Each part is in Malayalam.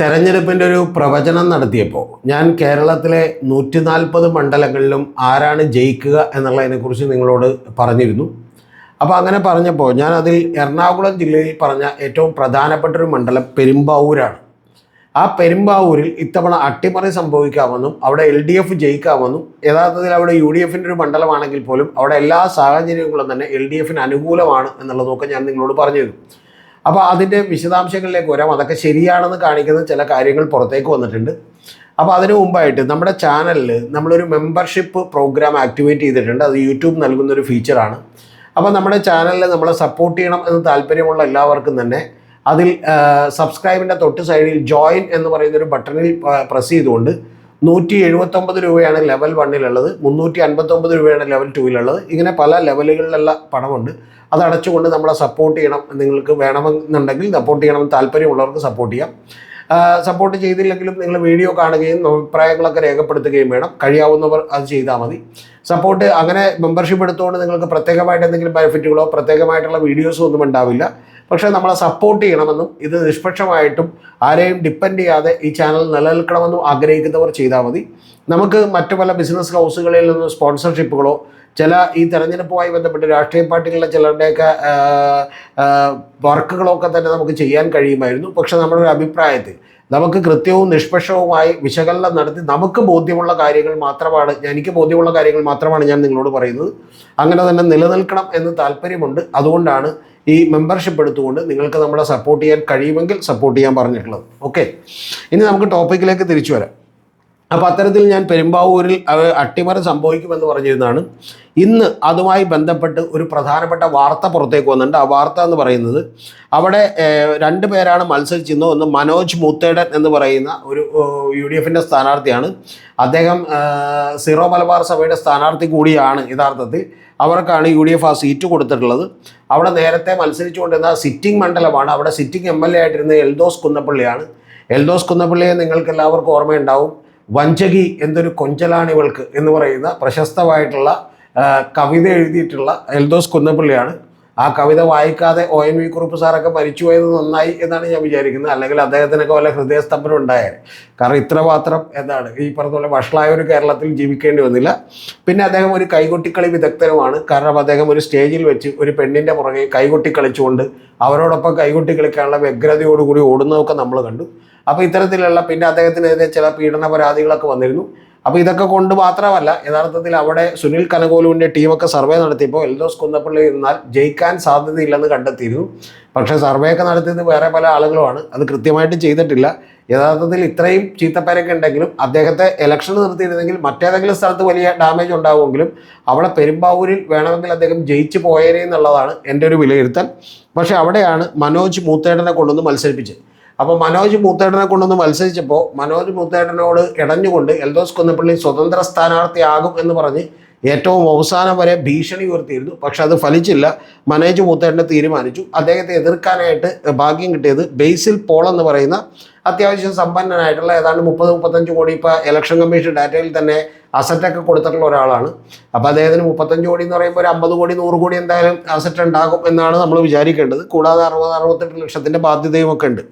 തെരഞ്ഞെടുപ്പിൻ്റെ ഒരു പ്രവചനം നടത്തിയപ്പോൾ ഞാൻ കേരളത്തിലെ 140 മണ്ഡലങ്ങളിലും ആരാണ് ജയിക്കുക എന്നുള്ളതിനെക്കുറിച്ച് നിങ്ങളോട് പറഞ്ഞിരുന്നു. അപ്പോൾ അങ്ങനെ പറഞ്ഞപ്പോൾ ഞാൻ അതിൽ എറണാകുളം ജില്ലയിൽ പറഞ്ഞ ഏറ്റവും പ്രധാനപ്പെട്ടൊരു മണ്ഡലം പെരുമ്പാവൂരാണ്. ആ പെരുമ്പാവൂരിൽ ഇത്തവണ അട്ടിമറി സംഭവിക്കാമെന്നും അവിടെ LDF ജയിക്കാമെന്നും, യഥാർത്ഥത്തിൽ അവിടെ UDFൻ്റെ ഒരു മണ്ഡലമാണെങ്കിൽ പോലും അവിടെ എല്ലാ സാഹചര്യങ്ങളും തന്നെ LDFന് അനുകൂലമാണ് എന്നുള്ളതൊക്കെ ഞാൻ നിങ്ങളോട് പറഞ്ഞിരുന്നു. അപ്പോൾ അതിൻ്റെ വിശദാംശങ്ങളിലേക്ക് വരാം. അതൊക്കെ ശരിയാണെന്ന് കാണിക്കുന്ന ചില കാര്യങ്ങൾ പുറത്തേക്ക് വന്നിട്ടുണ്ട്. അപ്പോൾ അതിനു മുമ്പായിട്ട് നമ്മുടെ ചാനലിൽ നമ്മളൊരു മെമ്പർഷിപ്പ് പ്രോഗ്രാം ആക്ടിവേറ്റ് ചെയ്തിട്ടുണ്ട്. അത് യൂട്യൂബ് നൽകുന്നൊരു ഫീച്ചറാണ്. അപ്പോൾ നമ്മുടെ ചാനലിൽ നമ്മളെ സപ്പോർട്ട് ചെയ്യണം എന്ന് താല്പര്യമുള്ള എല്ലാവർക്കും തന്നെ അതിൽ സബ്സ്ക്രൈബിൻ്റെ തൊട്ട് സൈഡിൽ ജോയിൻ എന്ന് പറയുന്നൊരു ബട്ടണിൽ പ്രസ് ചെയ്തുകൊണ്ട് 179 രൂപയാണ് ലെവൽ 1-ലുള്ളത്, 359 രൂപയാണ് ലെവൽ 2-ലുള്ളത്. ഇങ്ങനെ പല ലെവലുകളിലുള്ള പണമുണ്ട്. അത് അടച്ചുകൊണ്ട് നമ്മളെ സപ്പോർട്ട് ചെയ്യണം. നിങ്ങൾക്ക് വേണമെന്നുണ്ടെങ്കിൽ സപ്പോർട്ട് ചെയ്യണമെന്ന് താല്പര്യമുള്ളവർക്ക് സപ്പോർട്ട് ചെയ്യാം. സപ്പോർട്ട് ചെയ്തില്ലെങ്കിലും നിങ്ങൾ വീഡിയോ കാണുകയും അഭിപ്രായങ്ങളൊക്കെ രേഖപ്പെടുത്തുകയും വേണം. കഴിയാവുന്നവർ അത് ചെയ്താൽ മതി. സപ്പോർട്ട് അങ്ങനെ മെമ്പർഷിപ്പ് എടുത്തുകൊണ്ട് നിങ്ങൾക്ക് പ്രത്യേകമായിട്ട് എന്തെങ്കിലും ബെനിഫിറ്റുകളോ പ്രത്യേകമായിട്ടുള്ള വീഡിയോസോ ഒന്നും ഉണ്ടാവില്ല. പക്ഷേ നമ്മളെ സപ്പോർട്ട് ചെയ്യണമെന്നും ഇത് നിഷ്പക്ഷമായിട്ടും ആരെയും ഡിപ്പെൻഡ് ചെയ്യാതെ ഈ ചാനൽ നിലനിൽക്കണമെന്നും ആഗ്രഹിക്കുന്നവർ ചെയ്താൽ മതി. നമുക്ക് മറ്റു പല ബിസിനസ് ഹൗസുകളിൽ നിന്ന് സ്പോൺസർഷിപ്പുകളോ ചില ഈ തെരഞ്ഞെടുപ്പുമായി ബന്ധപ്പെട്ട് രാഷ്ട്രീയ പാർട്ടികളിലെ ചിലരുടെയൊക്കെ വർക്കുകളൊക്കെ തന്നെ നമുക്ക് ചെയ്യാൻ കഴിയുമായിരുന്നു. പക്ഷെ നമ്മുടെ ഒരു അഭിപ്രായത്തിൽ നമുക്ക് കൃത്യവും നിഷ്പക്ഷവുമായി വിശകലനം നടത്തി നമുക്ക് ബോധ്യമുള്ള കാര്യങ്ങൾ മാത്രമാണ്, എനിക്ക് ബോധ്യമുള്ള കാര്യങ്ങൾ മാത്രമാണ് ഞാൻ നിങ്ങളോട് പറയുന്നത്. അങ്ങനെ തന്നെ നിലനിൽക്കണം എന്ന് താല്പര്യമുണ്ട്. അതുകൊണ്ടാണ് ഈ മെമ്പർഷിപ്പ് എടുത്തുകൊണ്ട് നിങ്ങൾക്ക് നമ്മളെ സപ്പോർട്ട് ചെയ്യാൻ കഴിയുമെങ്കിൽ സപ്പോർട്ട് ചെയ്യാൻ പറഞ്ഞിട്ടുള്ളത്. ഓക്കെ, ഇനി നമുക്ക് ടോപ്പിക്കിലേക്ക് തിരിച്ചു വരാം. അപ്പോൾ അത്തരത്തിൽ ഞാൻ പെരുമ്പാവൂരിൽ അട്ടിമറി സംഭവിക്കുമെന്ന് പറഞ്ഞിരുന്നതാണ്. ഇന്ന് അതുമായി ബന്ധപ്പെട്ട് ഒരു പ്രധാനപ്പെട്ട വാർത്ത പുറത്തേക്ക് വന്നിട്ടുണ്ട്. ആ വാർത്ത എന്ന് പറയുന്നത് അവിടെ 2 പേരാണ് മത്സരിച്ചിരുന്നത്. ഒന്ന് മനോജ് മൂത്തേടൻ എന്ന് പറയുന്ന ഒരു UDFൻ്റെ സ്ഥാനാർത്ഥിയാണ്. അദ്ദേഹം സീറോ മലബാർ സഭയുടെ സ്ഥാനാർത്ഥി കൂടിയാണ്. യഥാർത്ഥത്തിൽ അവർക്കാണ് UDF ആ സീറ്റ് കൊടുത്തിട്ടുള്ളത്. അവിടെ നേരത്തെ മത്സരിച്ചുകൊണ്ടിരുന്ന സിറ്റിംഗ് മണ്ഡലമാണ്. അവിടെ സിറ്റിംഗ് MLA ആയിട്ടിരുന്നത് എൽദോസ് കുന്നപ്പള്ളിയാണ്. എൽദോസ് കുന്നപ്പള്ളിയെ നിങ്ങൾക്ക് എല്ലാവർക്കും ഓർമ്മയുണ്ടാവും. വഞ്ചകി എന്തൊരു കൊഞ്ചലാണിവൾക്ക് എന്ന് പറയുന്ന പ്രശസ്തമായിട്ടുള്ള കവിത എഴുതിയിട്ടുള്ള എൽദോസ് കുന്നപ്പള്ളിയാണ്. ആ കവിത വായിക്കാതെ ONV കുറുപ്പ് സാറൊക്കെ മരിച്ചുപോയത് നന്നായി എന്നാണ് ഞാൻ വിചാരിക്കുന്നത്. അല്ലെങ്കിൽ അദ്ദേഹത്തിനൊക്കെ വല്ല ഹൃദയസ്തംഭനം ഉണ്ടായാൽ. കാരണം ഇത്രമാത്രം എന്താണ് ഈ പറഞ്ഞ പോലെ വഷളായ ഒരു കേരളത്തിൽ ജീവിക്കേണ്ടി വന്നില്ല. പിന്നെ അദ്ദേഹം ഒരു കൈകൊട്ടിക്കളി വിദഗ്ധനുമാണ്. കാരണം അദ്ദേഹം ഒരു സ്റ്റേജിൽ വെച്ച് ഒരു പെണ്ണിൻ്റെ പുറകെ കൈകൊട്ടി കളിച്ചുകൊണ്ട് അവരോടൊപ്പം കൈകൊട്ടി കളിക്കാനുള്ള വ്യഗ്രതയോടുകൂടി ഓടുന്നതൊക്കെ നമ്മൾ കണ്ടു. അപ്പോൾ ഇത്തരത്തിലുള്ള പിന്നെ അദ്ദേഹത്തിനെതിരെ ചില പീഡന പരാതികളൊക്കെ വന്നിരുന്നു. അപ്പോൾ ഇതൊക്കെ കൊണ്ട് മാത്രമല്ല, യഥാർത്ഥത്തിൽ അവിടെ സുനിൽ കനകോലുവിൻ്റെ ടീമൊക്കെ സർവേ നടത്തിയപ്പോൾ എൽദോസ് കുന്നപ്പള്ളി ഇരുന്നാൽ ജയിക്കാൻ സാധ്യതയില്ലെന്ന് കണ്ടെത്തിയിരുന്നു. പക്ഷേ സർവേ ഒക്കെ നടത്തിയത് വേറെ പല ആളുകളുമാണ്. അത് കൃത്യമായിട്ട് ചെയ്തിട്ടില്ല. യഥാർത്ഥത്തിൽ ഇത്രയും ചീത്തപ്പേരൊക്കെ ഉണ്ടെങ്കിലും അദ്ദേഹത്തെ ഇലക്ഷൻ നിർത്തിയിരുന്നെങ്കിൽ മറ്റേതെങ്കിലും സ്ഥലത്ത് വലിയ ഡാമേജ് ഉണ്ടാവുമെങ്കിലും അവിടെ പെരുമ്പാവൂരിൽ വേണമെങ്കിൽ അദ്ദേഹം ജയിച്ചു പോയേനെ എന്നുള്ളതാണ് എൻ്റെ ഒരു വിലയിരുത്തൽ. പക്ഷേ അവിടെയാണ് മനോജ് മൂത്തേടനെ കൊണ്ടുവന്ന് മത്സരിപ്പിച്ചത്. അപ്പോൾ മനോജ് മൂത്തേടനെ കൊണ്ടൊന്ന് മത്സരിച്ചപ്പോൾ മനോജ് മൂത്തേടനോട് ഇടഞ്ഞുകൊണ്ട് എൽദോസ് കുന്നപ്പള്ളി സ്വതന്ത്ര സ്ഥാനാർത്ഥിയാകും എന്ന് പറഞ്ഞ് ഏറ്റവും അവസാനം വരെ ഭീഷണി ഉയർത്തിയിരുന്നു. പക്ഷെ അത് ഫലിച്ചില്ല. മനോജ് മൂത്തേടനെ തീരുമാനിച്ചു. അദ്ദേഹത്തെ എതിർക്കാനായിട്ട് ഭാഗ്യം കിട്ടിയത് ബേസിൽ പോൾ എന്ന് പറയുന്ന അത്യാവശ്യം സമ്പന്നനായിട്ടുള്ള ഏതാണ്ട് 30-35 കോടി ഇപ്പോൾ ഇലക്ഷൻ കമ്മീഷൻ ഡാറ്റയിൽ തന്നെ അസറ്റൊക്കെ കൊടുത്തിട്ടുള്ള ഒരാളാണ്. അപ്പോൾ അദ്ദേഹത്തിന് 35 കോടി എന്ന് പറയുമ്പോൾ ഒരു 50 കോടി 100 കോടി എന്തായാലും അസറ്റ് ഉണ്ടാകും എന്നാണ് നമ്മൾ വിചാരിക്കേണ്ടത്. കൂടാതെ 60-68 ലക്ഷത്തിൻ്റെ ബാധ്യതയും ഒക്കെ ഉണ്ട്.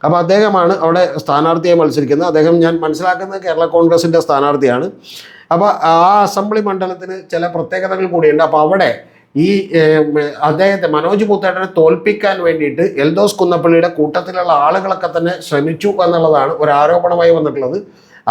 അപ്പോൾ അദ്ദേഹമാണ് അവിടെ സ്ഥാനാർത്ഥിയായി മത്സരിക്കുന്നത്. അദ്ദേഹം ഞാൻ മനസ്സിലാക്കുന്നത് കേരള കോൺഗ്രസിൻ്റെ സ്ഥാനാർത്ഥിയാണ്. അപ്പോൾ ആ അസംബ്ലി മണ്ഡലത്തിന് ചില പ്രത്യേകതകൾ കൂടിയുണ്ട്. അപ്പോൾ അവിടെ ഈ അദ്ദേഹത്തെ മനോജ് മൂത്തേടനെ തോൽപ്പിക്കാൻ വേണ്ടിയിട്ട് എൽദോസ് കുന്നപ്പള്ളിയുടെ കൂട്ടത്തിലുള്ള ആളുകളൊക്കെ തന്നെ ശ്രമിച്ചു എന്നുള്ളതാണ് ഒരു ആരോപണമായി വന്നിട്ടുള്ളത്.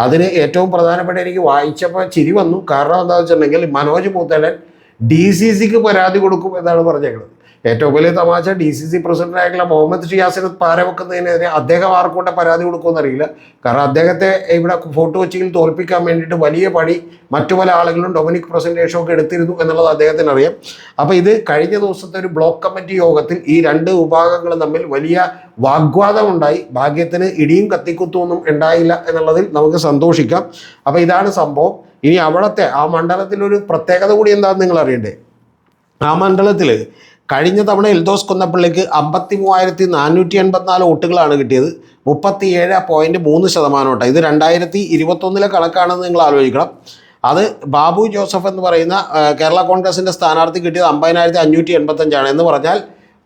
അതിന് ഏറ്റവും പ്രധാനപ്പെട്ട എനിക്ക് വായിച്ചപ്പോൾ ചിരി വന്നു. കാരണം എന്താണെന്ന് വെച്ചിട്ടുണ്ടെങ്കിൽ മനോജ് മൂത്തേടൻ DCCക്ക് പരാതി കൊടുക്കും എന്നാണ് പറഞ്ഞേക്കുന്നത്. ഏറ്റവും വലിയ തമാശ, DCC പ്രസിഡന്റായിട്ടുള്ള മുഹമ്മദ് ഷിയാസിനെ പാരവെക്കുന്നതിനെതിരെ അദ്ദേഹം ആർക്കൊണ്ട് പരാതി കൊടുക്കുമെന്നറിയില്ല. കാരണം അദ്ദേഹത്തെ ഇവിടെ ഫോർട്ട് കൊച്ചിയിൽ തോൽപ്പിക്കാൻ വേണ്ടിയിട്ട് വലിയ പണി മറ്റു പല ആളുകളും ഡൊമിനിക് പ്രസന്റേഷനും ഒക്കെ എടുത്തിരുന്നു എന്നുള്ളത് അദ്ദേഹത്തിന് അറിയാം. അപ്പോൾ ഇത് കഴിഞ്ഞ ദിവസത്തെ ഒരു ബ്ലോക്ക് കമ്മിറ്റി യോഗത്തിൽ ഈ 2 വിഭാഗങ്ങളും തമ്മിൽ വലിയ വാഗ്വാദമുണ്ടായി. ഭാഗ്യത്തിന് ഇടിയും കത്തിക്കുത്തൊന്നും ഉണ്ടായില്ല എന്നുള്ളതിൽ നമുക്ക് സന്തോഷിക്കാം. അപ്പോൾ ഇതാണ് സംഭവം. ഇനി അവിടുത്തെ ആ മണ്ഡലത്തിലൊരു പ്രത്യേകത കൂടി എന്താണെന്ന് നിങ്ങൾ അറിയണ്ടേ. ആ മണ്ഡലത്തിൽ കഴിഞ്ഞ തവണ എൽദോസ് കുന്നപ്പള്ളിക്ക് 53,484 വോട്ടുകളാണ് കിട്ടിയത്. 37.3%. ഇത് 2021 കണക്കാണെന്ന് നിങ്ങൾ ആലോചിക്കണം. അത് ബാബു ജോസഫ് എന്ന് പറയുന്ന കേരള കോൺഗ്രസിൻ്റെ സ്ഥാനാർത്ഥി കിട്ടിയത് 50,585 എന്ന് പറഞ്ഞാൽ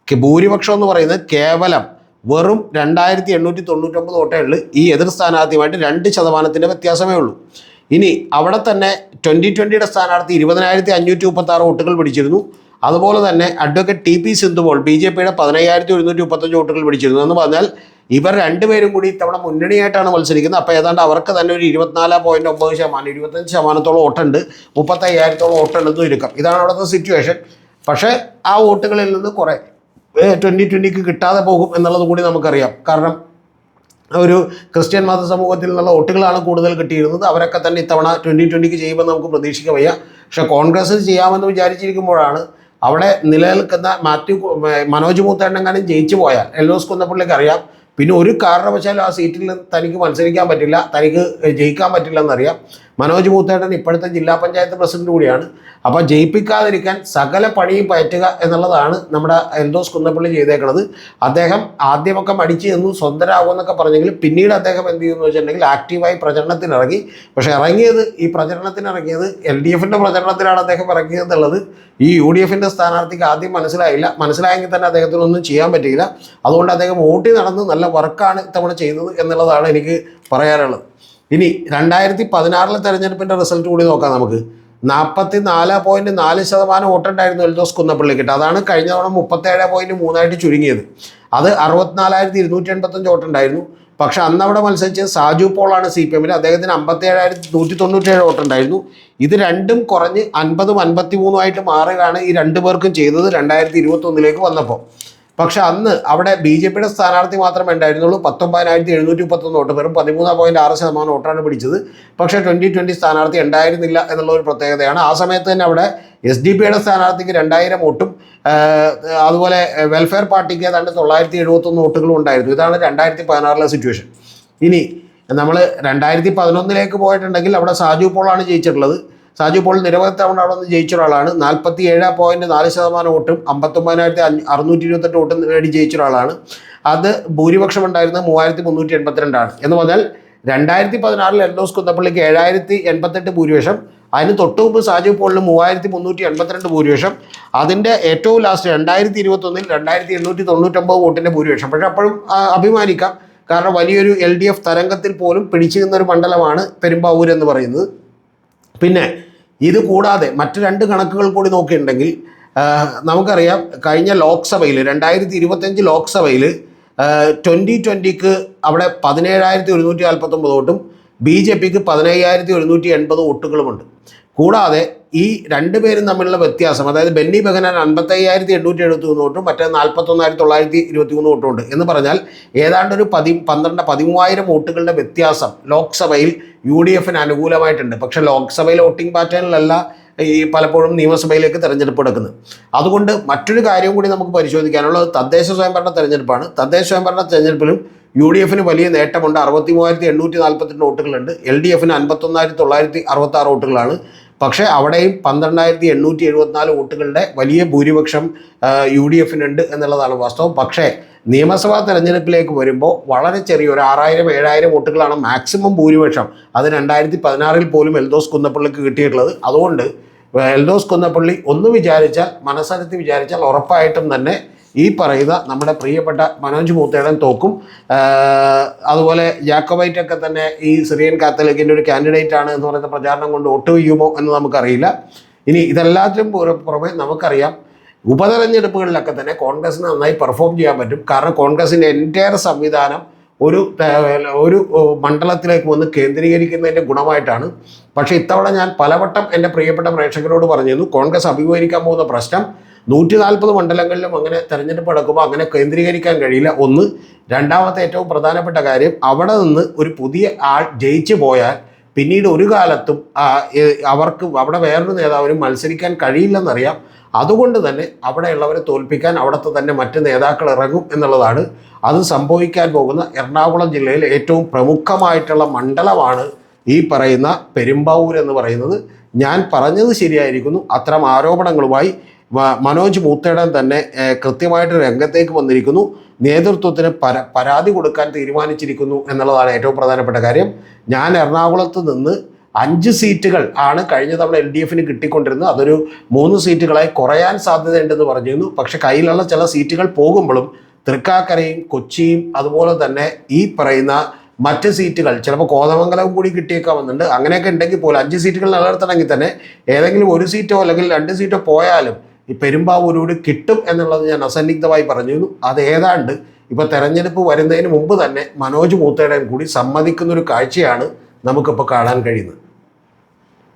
ഭൂരിപക്ഷം എന്ന് പറയുന്നത് കേവലം വെറും 2899 വോട്ടേ ഉള്ളൂ. ഈ എതിർ സ്ഥാനാർത്ഥിയുമായിട്ട് 2% വ്യത്യാസമേ ഉള്ളൂ. ഇനി അവിടെ തന്നെ 2020 സ്ഥാനാർത്ഥി 20,536 വോട്ടുകൾ പിടിച്ചിരുന്നു. അതുപോലെ തന്നെ അഡ്വക്കേറ്റ് ടി പി സിന്ധുപോൾ BJPയുടെ 15,135 വോട്ടുകൾ പിടിച്ചിരുന്നു. എന്ന് പറഞ്ഞാൽ ഇവർ രണ്ടുപേരും കൂടി ഇത്തവണ മുന്നണിയായിട്ടാണ് മത്സരിക്കുന്നത്. അപ്പോൾ ഏതാണ്ട് അവർക്ക് തന്നെ ഒരു 24.9%, 25%-ഓളം വോട്ടുണ്ട്, 35,000-ഓളം വോട്ടുണ്ടെന്ന് ചുരുക്കം. ഇതാണ് അവിടുത്തെ സിറ്റുവേഷൻ. പക്ഷേ ആ വോട്ടുകളിൽ നിന്ന് കുറേ 2020 കിട്ടാതെ പോകും എന്നുള്ളത് കൂടി നമുക്കറിയാം. കാരണം ഒരു ക്രിസ്ത്യൻ മത സമൂഹത്തിൽ നിന്നുള്ള വോട്ടുകളാണ് കൂടുതൽ കിട്ടിയിരുന്നത്. അവരൊക്കെ തന്നെ ഇത്തവണ 2020 ചെയ്യുമെന്ന് നമുക്ക് പ്രതീക്ഷിക്കാൻ വയ്യ. പക്ഷേ കോൺഗ്രസ് ചെയ്യാമെന്ന് വിചാരിച്ചിരിക്കുമ്പോഴാണ് അവിടെ നിലനിൽക്കുന്ന മനോജ് മൂത്തേണ്ടെങ്ങാനും ജയിച്ചു പോയാൽ എൽദോസ് കുന്നപ്പള്ളിക്ക് അറിയാം, പിന്നെ ഒരു കാരണവശാലും ആ സീറ്റിൽ തനിക്ക് മത്സരിക്കാൻ പറ്റില്ല, തനിക്ക് ജയിക്കാൻ പറ്റില്ലെന്നറിയാം. മനോജ് മൂത്തേട്ടൻ ഇപ്പോഴത്തെ ജില്ലാ പഞ്ചായത്ത് പ്രസിഡന്റ് കൂടിയാണ്. അപ്പോൾ ജയിപ്പിക്കാതിരിക്കാൻ സകല പണിയും പയറ്റുക എന്നുള്ളതാണ് നമ്മുടെ എൽദോസ് കുന്നപ്പള്ളി ചെയ്തേക്കുന്നത്. അദ്ദേഹം ആദ്യമൊക്കെ മടിച്ചു നിന്നു, സ്വന്തരാകുമെന്നൊക്കെ പറഞ്ഞെങ്കിലും പിന്നീട് അദ്ദേഹം എന്ത് ചെയ്യുമെന്ന് വെച്ചിട്ടുണ്ടെങ്കിൽ ആക്റ്റീവായി പ്രചരണത്തിനിറങ്ങി. പക്ഷേ ഈ പ്രചരണത്തിനിറങ്ങിയത് LDFിൻ്റെ പ്രചരണത്തിലാണ് അദ്ദേഹം ഇറങ്ങിയതെന്നുള്ളത് ഈ UDFിൻ്റെ സ്ഥാനാർത്ഥിക്ക് ആദ്യം മനസ്സിലായെങ്കിൽ തന്നെ അദ്ദേഹത്തിനൊന്നും ചെയ്യാൻ പറ്റിയില്ല. അതുകൊണ്ട് അദ്ദേഹം ഓട്ടി നടന്ന് നല്ല വർക്കാണ് ഇത്തവണ ചെയ്യുന്നത് എന്നുള്ളതാണ് എനിക്ക് പറയാനുള്ളത്. ഇനി 2016 തെരഞ്ഞെടുപ്പിൻ്റെ റിസൾട്ട് കൂടി നോക്കാം നമുക്ക്. 44.4% വോട്ടുണ്ടായിരുന്നു എൽദോസ് കുന്നപ്പള്ളിക്കിട്ട്. അതാണ് കഴിഞ്ഞ തവണ 37.3 ചുരുങ്ങിയത്. അത് 64,285 വോട്ടുണ്ടായിരുന്നു. പക്ഷെ അന്ന് അവിടെ മത്സരിച്ചത് സാജു പോളാണ് CPMൽ. അദ്ദേഹത്തിന് 57,197 വോട്ടുണ്ടായിരുന്നു. ഇത് രണ്ടും കുറഞ്ഞ് 50-ഉം 53-ആയിട്ട് മാറുകയാണ് ഈ രണ്ടു പേർക്കും ചെയ്തത് 2021 വന്നപ്പോൾ. പക്ഷെ അന്ന് അവിടെ BJPയുടെ സ്ഥാനാർത്ഥി മാത്രമേ ഉണ്ടായിരുന്നുള്ളൂ. 19,731 വോട്ട്, വെറും 13.6% വോട്ടാണ് പിടിച്ചത്. പക്ഷേ 2020 സ്ഥാനാർത്ഥി ഉണ്ടായിരുന്നില്ല എന്നുള്ള ഒരു പ്രത്യേകതയാണ്. ആ സമയത്ത് തന്നെ അവിടെ SDP-യുടെ സ്ഥാനാർത്ഥിക്ക് 2,000 വോട്ടും അതുപോലെ വെൽഫെയർ പാർട്ടിക്ക് ഏതാണ്ട് 971 വോട്ടുകളും ഉണ്ടായിരുന്നു. ഇതാണ് 2016 സിറ്റുവേഷൻ. ഇനി നമ്മൾ 2011 പോയിട്ടുണ്ടെങ്കിൽ അവിടെ സാജു പോളാണ് ജയിച്ചിട്ടുള്ളത്. സാജു പോൾ നിരവധി തവണ അവിടെ നിന്ന് ജയിച്ച ഒരാളാണ്. 47.4% വോട്ടും 59,628 വോട്ടും നേടി ജയിച്ച ഒരാളാണ്. അത് ഭൂരിപക്ഷം ഉണ്ടായിരുന്നത് 3,382 എന്ന് പറഞ്ഞാൽ 2016 എൽദോസ് കുന്നപ്പള്ളിക്ക് 7,088 ഭൂരിപക്ഷം. അതിന് തൊട്ട് മുമ്പ് സാജു പോളിന് 3,382 ഭൂരിപക്ഷം. അതിൻ്റെ ഏറ്റവും ലാസ്റ്റ് 2021 2,899 വോട്ടിൻ്റെ ഭൂരിപക്ഷം. പക്ഷേ അപ്പോഴും അഭിമാനിക്കാം, കാരണം വലിയൊരു LDF തരംഗത്തിൽ പോലും പിടിച്ചു നിന്നൊരു മണ്ഡലമാണ് പെരുമ്പാവൂർ എന്ന് പറയുന്നത്. പിന്നെ ഇത് കൂടാതെ മറ്റ് 2 കണക്കുകൾ കൂടി നോക്കിയിട്ടുണ്ടെങ്കിൽ നമുക്കറിയാം, കഴിഞ്ഞ ലോക്സഭയിൽ 2025 ലോക്സഭയിൽ 2020 അവിടെ 17,149 വോട്ടും BJPക്ക് 15,180 വോട്ടുകളുമുണ്ട്. കൂടാതെ ഈ രണ്ടുപേരും തമ്മിലുള്ള വ്യത്യാസം, അതായത് ബെന്നി ബെഹനാൻ 55,873 വോട്ടും മറ്റേ 41,923 വോട്ടുമുണ്ട്. എന്ന് പറഞ്ഞാൽ ഏതാണ്ട് ഒരു 13,000 വോട്ടുകളുടെ വ്യത്യാസം ലോക്സഭയിൽ UDFന് അനുകൂലമായിട്ടുണ്ട്. പക്ഷേ ലോക്സഭയിലെ വോട്ടിംഗ് പാറ്റേണിലല്ല ഈ പലപ്പോഴും നിയമസഭയിലേക്ക് തെരഞ്ഞെടുപ്പ് എടുക്കുന്നത്. അതുകൊണ്ട് മറ്റൊരു കാര്യം കൂടി നമുക്ക് പരിശോധിക്കാനുള്ളത് തദ്ദേശ സ്വയംഭരണ തെരഞ്ഞെടുപ്പാണ്. തദ്ദേശ സ്വയംഭരണ തെരഞ്ഞെടുപ്പിലും UDFന് വലിയ നേട്ടമുണ്ട്. 63,848 വോട്ടുകളുണ്ട്. LDFന് 51,966 വോട്ടുകളാണ്. പക്ഷേ അവിടെയും 12,874 വോട്ടുകളുടെ വലിയ ഭൂരിപക്ഷം UDFനുണ്ട് എന്നുള്ളതാണ് വാസ്തവം. പക്ഷേ നിയമസഭാ തെരഞ്ഞെടുപ്പിലേക്ക് വരുമ്പോൾ വളരെ ചെറിയ ഒരു 6,000-7,000 വോട്ടുകളാണ് മാക്സിമം ഭൂരിപക്ഷം. അത് 2016 പോലും എൽദോസ് കുന്നപ്പള്ളിക്ക് കിട്ടിയിട്ടുള്ളത്. അതുകൊണ്ട് എൽദോസ് കുന്നപ്പള്ളി മനസ്സറിഞ്ഞ് വിചാരിച്ചാൽ ഉറപ്പായിട്ടും തന്നെ ഈ പറയുന്ന നമ്മുടെ പ്രിയപ്പെട്ട മനോജ് മൂത്തേടൻ തോക്കും. അതുപോലെ ജാക്കോബൈറ്റൊക്കെ തന്നെ ഈ സിറിയൻ കാത്തലിക്കിൻ്റെ ഒരു കാൻഡിഡേറ്റ് ആണ് എന്ന് പറയുന്ന പ്രചാരണം കൊണ്ട് വോട്ട് ചെയ്യുമോ എന്ന് നമുക്കറിയില്ല. ഇനി ഇതെല്ലാത്തിനും പുറമെ നമുക്കറിയാം, ഉപതെരഞ്ഞെടുപ്പുകളിലൊക്കെ തന്നെ കോൺഗ്രസിന് നന്നായി പെർഫോം ചെയ്യാൻ പറ്റും. കാരണം കോൺഗ്രസിൻ്റെ എൻറ്റയർ സംവിധാനം ഒരു മണ്ഡലത്തിലേക്ക് വന്ന് കേന്ദ്രീകരിക്കുന്നതിൻ്റെ ഗുണമായിട്ടാണ്. പക്ഷേ ഇത്തവണ ഞാൻ പലവട്ടം എൻ്റെ പ്രിയപ്പെട്ട പ്രേക്ഷകരോട് പറഞ്ഞിരുന്നു, കോൺഗ്രസ് അഭിമുഖീകരിക്കാൻ പോകുന്ന പ്രശ്നം 140 മണ്ഡലങ്ങളിലും അങ്ങനെ തെരഞ്ഞെടുപ്പ് നടക്കുമ്പോൾ അങ്ങനെ കേന്ദ്രീകരിക്കാൻ കഴിയില്ല. ഒന്ന്. രണ്ടാമത്തെ ഏറ്റവും പ്രധാനപ്പെട്ട കാര്യം, അവിടെ നിന്ന് ഒരു പുതിയ ആൾ ജയിച്ചു പോയാൽ പിന്നീട് ഒരു കാലത്തും അവർക്ക് അവിടെ വേറൊരു നേതാവിനും മത്സരിക്കാൻ കഴിയില്ലെന്നറിയാം. അതുകൊണ്ട് തന്നെ അവിടെയുള്ളവരെ തോൽപ്പിക്കാൻ അവിടുത്തെ തന്നെ മറ്റ് നേതാക്കൾ ഇറങ്ങും എന്നുള്ളതാണ്. അത് സംഭവിക്കാൻ പോകുന്ന എറണാകുളം ജില്ലയിൽ ഏറ്റവും പ്രമുഖമായിട്ടുള്ള മണ്ഡലമാണ് ഈ പറയുന്ന പെരുമ്പാവൂർ എന്ന് പറയുന്നത്. ഞാൻ പറഞ്ഞത് ശരിയായിരിക്കുന്നു. അത്തരം ആരോപണങ്ങളുമായി മനോജ് മൂത്തേടൻ തന്നെ കൃത്യമായിട്ട് രംഗത്തേക്ക് വന്നിരിക്കുന്നു. നേതൃത്വത്തിന് പരാതി കൊടുക്കാൻ തീരുമാനിച്ചിരിക്കുന്നു എന്നുള്ളതാണ് ഏറ്റവും പ്രധാനപ്പെട്ട കാര്യം. ഞാൻ എറണാകുളത്ത് നിന്ന് 5 സീറ്റുകൾ ആണ് കഴിഞ്ഞ തവണ LDFന് കിട്ടിക്കൊണ്ടിരുന്നത്. അതൊരു 3 സീറ്റുകളായി കുറയാൻ സാധ്യതയുണ്ടെന്ന് പറഞ്ഞിരുന്നു. പക്ഷെ കയ്യിലുള്ള ചില സീറ്റുകൾ പോകുമ്പോഴും തൃക്കാക്കരയും കൊച്ചിയും അതുപോലെ തന്നെ ഈ പറയുന്ന മറ്റ് സീറ്റുകൾ ചിലപ്പോൾ കോതമംഗലവും കൂടി കിട്ടിയേക്കാവുന്നുണ്ട്. അങ്ങനെയൊക്കെ ഉണ്ടെങ്കിൽ പോലും 5 സീറ്റുകൾ നിലനിർത്തണമെങ്കിൽ തന്നെ ഏതെങ്കിലും ഒരു സീറ്റോ അല്ലെങ്കിൽ 2 സീറ്റോ പോയാലും ഈ പെരുമ്പാവൂരോട് കിട്ടും എന്നുള്ളത് ഞാൻ അസന്നിഗ്ധമായി പറഞ്ഞിരുന്നു. അത് ഏതാണ്ട് ഇപ്പോൾ തെരഞ്ഞെടുപ്പ് വരുന്നതിന് മുമ്പ് തന്നെ മനോജ് മൂത്തേടൻ കൂടി സമ്മതിക്കുന്നൊരു കാഴ്ചയാണ് നമുക്കിപ്പോൾ കാണാൻ കഴിയുന്നത്.